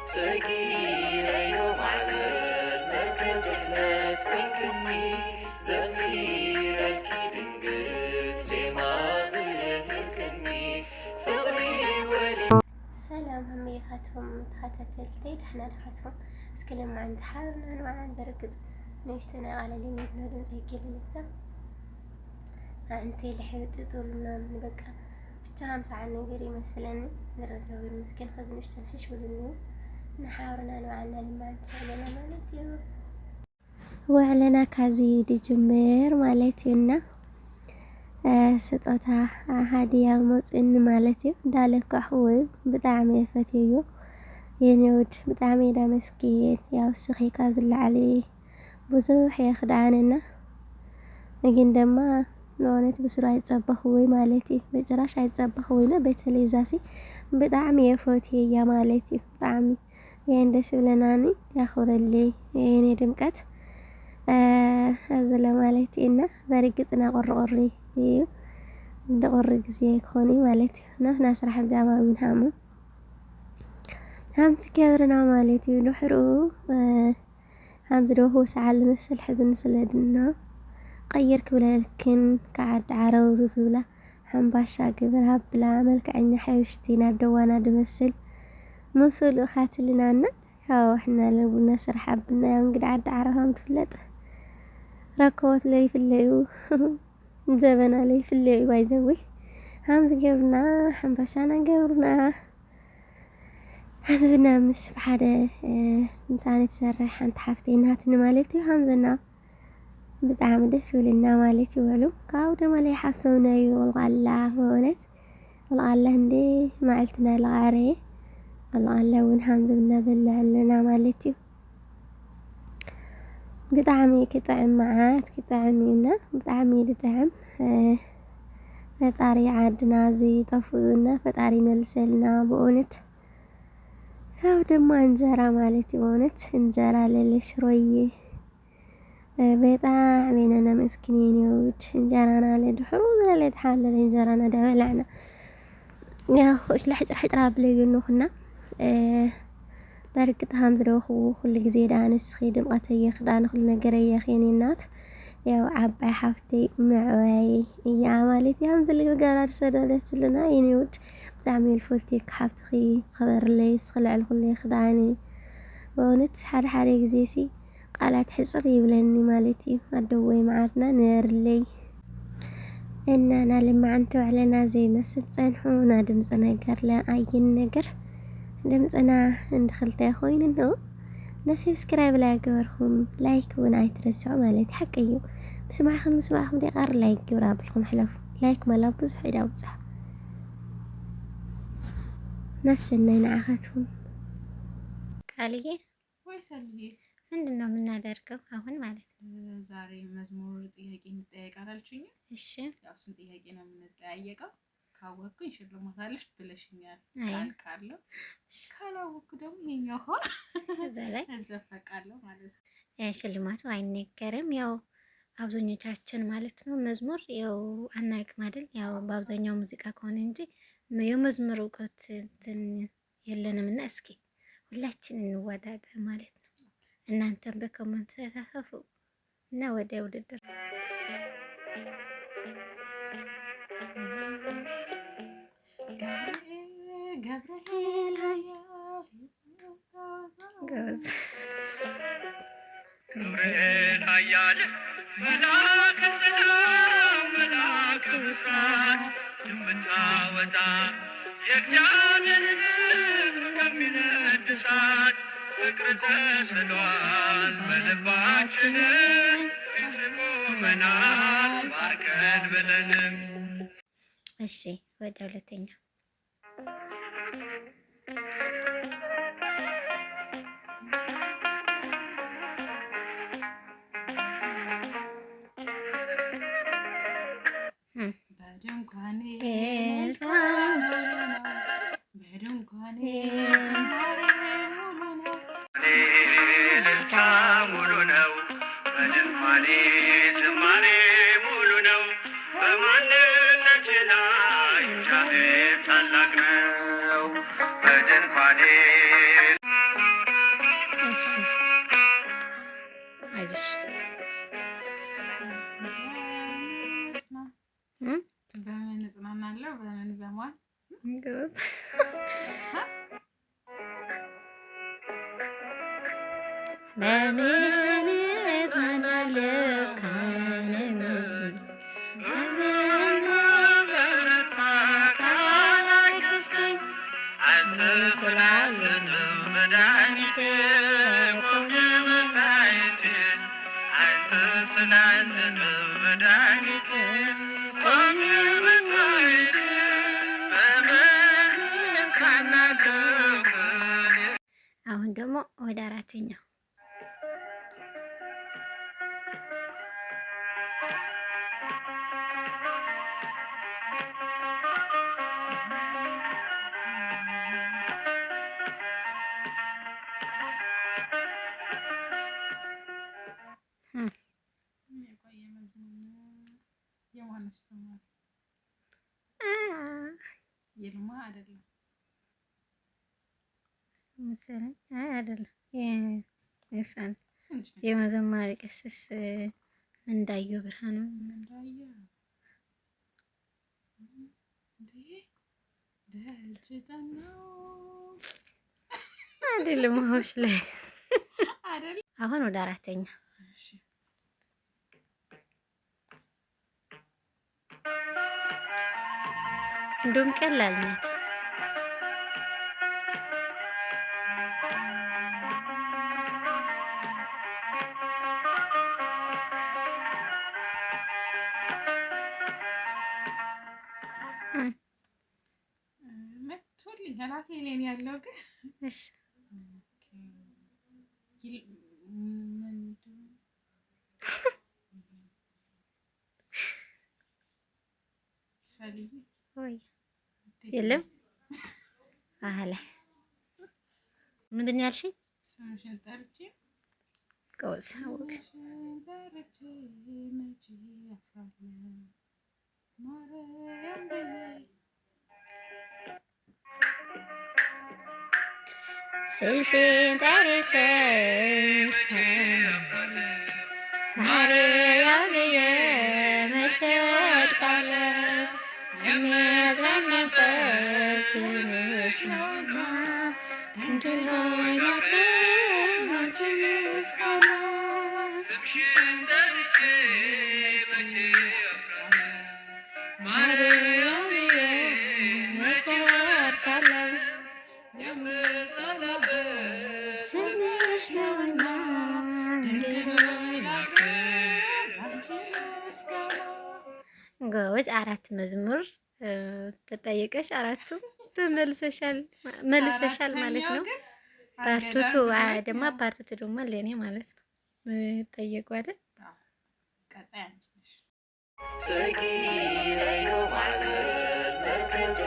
صغيرة يوم على مركب دهلت بينكني زميرة الكيدنجل زي ما بهركني فغري ولي. سلام هميهاتهم تخاتتلتي دحنا دخاتهم اسكلم عند حالنا وعند بركز نشتنا على اللي نبنودن زي كلمتنا أنتي لحيت تقولنا نبقى بتهم ساعة نقري مثلا نرزاوي المسكين خزن نشتنحش ولنو نحاورنا نوعنا لما نتعلنا مالتي وعلنا كازي دي جمير مالتينا ስጦታ ሃዲያ ሞጽን ማለት እዩ ዳለካሁ ወይ ብጣዕሚ ፈትዮ የኔውድ ብጣዕሚ ዳመስኪን ያው ስኺካ ዝለዓለ ብዙሕ የኽዳንና ግን ደማ ነውነት ብስራ አይጸበኹ ወይ ማለት እዩ በጭራሽ አይጸበኹ ወይና በተለይ ዛሲ በጣም የፎትያ ማለት እዩ በጣም የእንደስ ብለናኒ ያخورልي የኔ ድምቀት አዘለ ማለት እና በርግጥና ቆርቆሪ እንደቆር ጊዜ ኮኒ ማለት ነው ናስራህ ጃማዊን ሃም ትከብርና ማለት እዩ ድሕሩ ሃም ዝደሁ ሰዓል መስል ሕዝን ስለድና ቀይር ክብለልክን ከዓድ ዓረው ሩዝብላ ሓምባሻ ግብር ሃብላ መልከዐኛ ሓይሽቲና ደዋና ድመስል መስሉ ኻትልናና ካው እሕና ለቡና ስራሕ አብና ያው እንግዲህ ዓድ ዓረባም ትፍለጥ ረኮት ላይ ፍለዩ ዘበና ላይ ፍለዩ ባይዘዊ ሃም ዝገብርና ሓምባሻና ገብርና ህዝብና ምስ በሓደ ምሳኔ ተሰርሕ ሓንቲ ሓፍቴናትን ማለት እዩ ሃም ዘና በጣም ደስ ይብልና ማለት ይወሉ ካው ደማ ላይ ሓሰውና ይወልቃላ በእውነት ወልቃላ እንዴ ማዕልትና ለቃረ ወልቃላ ውን ሃንዝብና በላልና ማለት እዩ በጣም ይክጣዕም ማዓት ክጣዕምና በጣም ይድጣዕም ፈጣሪ ዓድና ጠፉና ፈጣሪ መልሰልና በእውነት ካው ደማ እንጀራ ማለት በእውነት እንጀራ ለለሽሮዬ በጣም የነና መስኪኔን ይውድ እንጀራና ለድሕሩ ዘለለ ተሓለለ እንጀራና ደበላዕና ያው እሽላሕ ጭራሕ ብለይኑ ኩና በርግጥ ሃም ዝደውኹ ኩሉ ግዜ ዳንስ ኺድም ቀተየ ክዳን ኩሉ ነገር የኺኔናት ያው ዓባይ ሓፍተይ ምዕዋይ እያ ማለት ያም ዝልግ ገራር ሰደለትልና የኔውድ በጣም ይልፎትክ ሓፍትኺ ኸበርለይ ስኽልዕል ኩሉ ክዳኒ በእውነት ሓደ ሓደ ግዜ ሲ ቃላት ሕጽር ይብለኒ ማለት እዩ አደወይ ማዓትና ነርለይ እና ናልማዓንተ ወዕለና ዘይመስል ጸንሑና ድምጽ ነገር ለአይን ነገር ድምጽና እንድኽልተ ኮይን ነው ነሰብስክራይብ ላይ ገበርኩም ላይክ ወን አይትረሳው ማለት ሐቀዩ ምስማዕኹም ደቃር ላይክ ግብራ ብልኩም ሕለፉ ላይክ ማላ ብዙሕ ይዳውጽ ነሰናይ ነዓኸቱም ቃልዬ ወይ ሰልዬ ምንድነው የምናደርገው አሁን ማለት ነው? ዛሬ መዝሙር ጥያቄ እንጠያየቃለን አልችኝ። እሺ ያው እሱን ጥያቄ ነው የምንጠያየቀው። ካወቅኩኝ ሽልማት አለሽ ብለሽኛል። ካለው ካላወቅኩ ደግሞ ይሄኛው ሆነ እዛ ላይ እዘፈቃለሁ ማለት ነው። ሽልማቱ አይነገርም። ያው አብዛኞቻችን ማለት ነው መዝሙር ያው አናውቅም አይደል? ያው በአብዛኛው ሙዚቃ ከሆነ እንጂ የመዝሙር እውቀት እንትን የለንምና እስኪ ሁላችን እንወዳደር ማለት ነው። እናንተም በኮመንት ተሳተፉ እና ወደ ውድድር ገብርኤል ኃያል መልአከ ሰላም መልአከ ብስራት የምታወጣ የእግዚአብሔርን ሕዝብ ከሚነድ እሳት ፍቅር ተስሏል በልባችን ፊት ቆመናል ባርከን ብለንም። እሺ ወደ ሁለተኛ በድንኳኔ እልልታ ሙሉ ነው። በድንኳኔ ዝማሬ ሙሉ ነው። በማንነት ላይ እግዚአብሔር ታላቅ ነው። በድንኳኔ በምን እጽናናለሁ ካለኝ በምን በረታ ካላገዝከኝ አንተ ስላለ ነው መድኃኒቴ ቆሜ መታየቴ አንተ ስላለ ነው መድኃኒቴ ቆሜ መታየቴ በምን እጽናናለሁ። አሁን ደግሞ ወደ አራተኛው ይልማ አይደለም መሰለኝ። አይ አይደለም። የእሷን የመዘማሪ ቅስስ ምንዳየው ብርሃኑ አይደለም። ውሃዎች ላይ አሁን ወደ አራተኛ እንደውም ቀላል ናት። መቶልኝ ሀላፊ ሌን ያለው ግን እሺ ወይ የለም። አለ ምንድን ነው ያልሽኝ? ስምሽን ጠርቼ ቆስ ስምሽን ጠርቼ ማርያም ብዬ መቼ ወድቃለሁ የሚያዝናናበት ስምሽ ነውና ድንግል ሆይ ላክብር አንቺ ምስጋና ስምሽን ጠርቼ መቼ አፍራለሁ ማርያም ብዬ መቼ ወድቃለሁ የምጽናናበት ስምሽ ነውና ድንግል ሆይ ላክብር አንቺ ምስጋና። ጎበዝ። አራት መዝሙር ተጠየቀሽ፣ አራቱም ተመልሰሻል ማለት ነው። ፓርቱቱ ደግሞ ፓርቱቱ ደግሞ ለኔ ማለት ነው ጠየቁ አይደል? ሰጊረዮ ማለት መርከብ